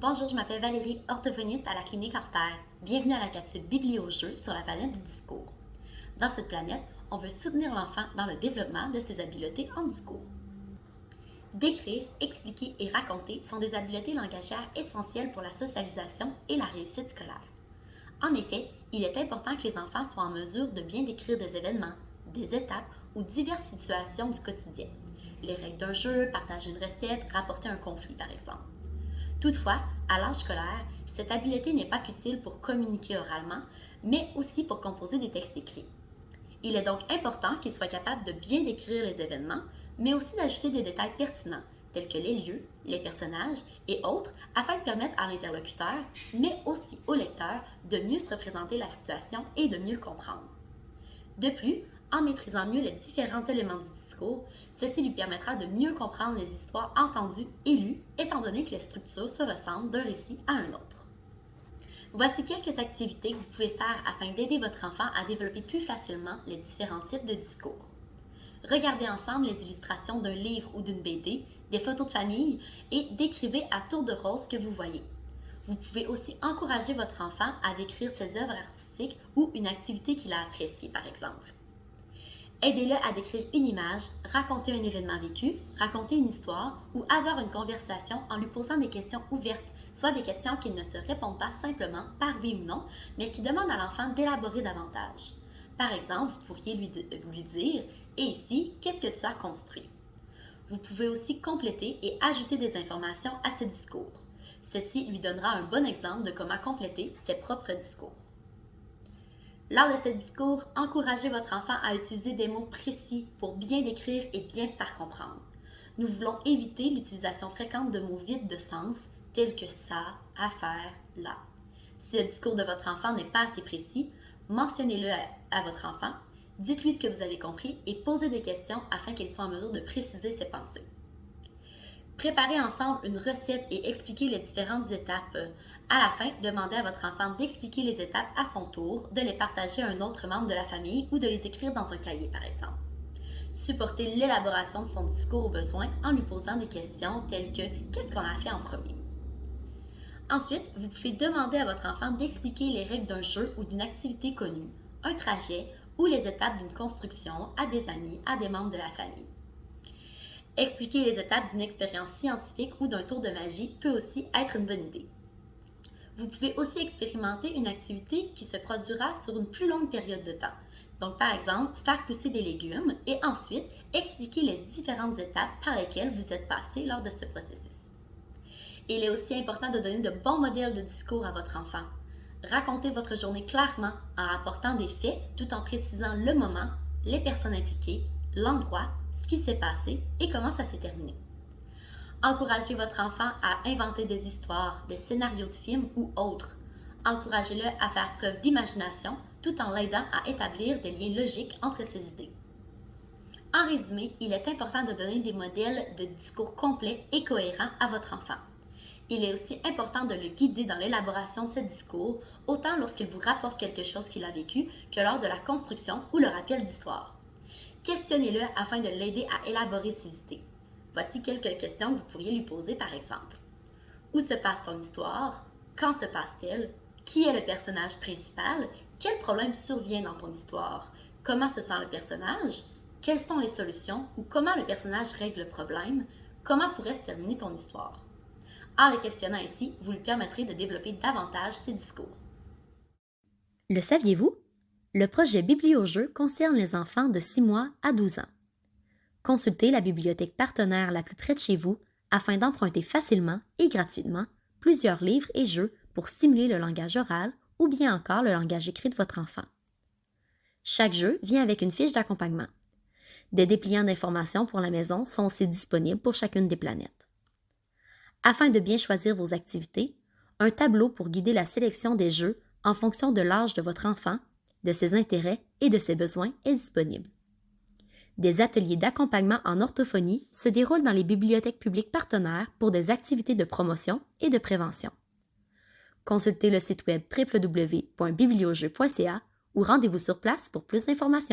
Bonjour, je m'appelle Valérie, orthophoniste à la clinique Orther. Bienvenue à la capsule Bibliojeu sur la planète du discours. Dans cette planète, on veut soutenir l'enfant dans le développement de ses habiletés en discours. Décrire, expliquer et raconter sont des habiletés langagières essentielles pour la socialisation et la réussite scolaire. En effet, il est important que les enfants soient en mesure de bien décrire des événements, des étapes ou diverses situations du quotidien. Les règles d'un jeu, partager une recette, rapporter un conflit par exemple. Toutefois, à l'âge scolaire, cette habileté n'est pas qu'utile pour communiquer oralement, mais aussi pour composer des textes écrits. Il est donc important qu'ils soient capables de bien décrire les événements, mais aussi d'ajouter des détails pertinents, tels que les lieux, les personnages et autres, afin de permettre à l'interlocuteur, mais aussi au lecteur, de mieux se représenter la situation et de mieux le comprendre. De plus, en maîtrisant mieux les différents éléments du discours, ceci lui permettra de mieux comprendre les histoires entendues et lues, étant donné que les structures se ressemblent d'un récit à un autre. Voici quelques activités que vous pouvez faire afin d'aider votre enfant à développer plus facilement les différents types de discours. Regardez ensemble les illustrations d'un livre ou d'une BD, des photos de famille et décrivez à tour de rôle ce que vous voyez. Vous pouvez aussi encourager votre enfant à décrire ses œuvres artistiques ou une activité qu'il a appréciée, par exemple. Aidez-le à décrire une image, raconter un événement vécu, raconter une histoire ou avoir une conversation en lui posant des questions ouvertes, soit des questions qui ne se répondent pas simplement par oui ou non, mais qui demandent à l'enfant d'élaborer davantage. Par exemple, vous pourriez lui dire « Et ici, qu'est-ce que tu as construit ?» Vous pouvez aussi compléter et ajouter des informations à ses discours. Ceci lui donnera un bon exemple de comment compléter ses propres discours. Lors de ce discours, encouragez votre enfant à utiliser des mots précis pour bien décrire et bien se faire comprendre. Nous voulons éviter l'utilisation fréquente de mots vides de sens, tels que ça, à faire, là. Si le discours de votre enfant n'est pas assez précis, mentionnez-le à votre enfant, dites-lui ce que vous avez compris et posez des questions afin qu'il soit en mesure de préciser ses pensées. Préparez ensemble une recette et expliquez les différentes étapes. À la fin, demandez à votre enfant d'expliquer les étapes à son tour, de les partager à un autre membre de la famille ou de les écrire dans un cahier par exemple. Supportez l'élaboration de son discours au besoin en lui posant des questions telles que « Qu'est-ce qu'on a fait en premier ?» Ensuite, vous pouvez demander à votre enfant d'expliquer les règles d'un jeu ou d'une activité connue, un trajet ou les étapes d'une construction à des amis, à des membres de la famille. Expliquer les étapes d'une expérience scientifique ou d'un tour de magie peut aussi être une bonne idée. Vous pouvez aussi expérimenter une activité qui se produira sur une plus longue période de temps. Donc, par exemple, faire pousser des légumes et ensuite expliquer les différentes étapes par lesquelles vous êtes passé lors de ce processus. Il est aussi important de donner de bons modèles de discours à votre enfant. Racontez votre journée clairement en rapportant des faits tout en précisant le moment, les personnes impliquées, l'endroit, ce qui s'est passé et comment ça s'est terminé. Encouragez votre enfant à inventer des histoires, des scénarios de films ou autres. Encouragez-le à faire preuve d'imagination tout en l'aidant à établir des liens logiques entre ses idées. En résumé, il est important de donner des modèles de discours complets et cohérents à votre enfant. Il est aussi important de le guider dans l'élaboration de ses discours, autant lorsqu'il vous rapporte quelque chose qu'il a vécu que lors de la construction ou le rappel d'histoire. Questionnez-le afin de l'aider à élaborer ses idées. Voici quelques questions que vous pourriez lui poser par exemple. Où se passe ton histoire? Quand se passe-t-elle? Qui est le personnage principal? Quel problème survient dans ton histoire? Comment se sent le personnage? Quelles sont les solutions ou comment le personnage règle le problème? Comment pourrait se terminer ton histoire? En le questionnant ainsi, vous lui permettrez de développer davantage ses discours. Le saviez-vous? Le projet Bibliojeu concerne les enfants de 6 mois à 12 ans. Consultez la bibliothèque partenaire la plus près de chez vous afin d'emprunter facilement et gratuitement plusieurs livres et jeux pour stimuler le langage oral ou bien encore le langage écrit de votre enfant. Chaque jeu vient avec une fiche d'accompagnement. Des dépliants d'informations pour la maison sont aussi disponibles pour chacune des planètes. Afin de bien choisir vos activités, un tableau pour guider la sélection des jeux en fonction de l'âge de votre enfant, de ses intérêts et de ses besoins est disponible. Des ateliers d'accompagnement en orthophonie se déroulent dans les bibliothèques publiques partenaires pour des activités de promotion et de prévention. Consultez le site web www.bibliojeu.ca ou rendez-vous sur place pour plus d'informations.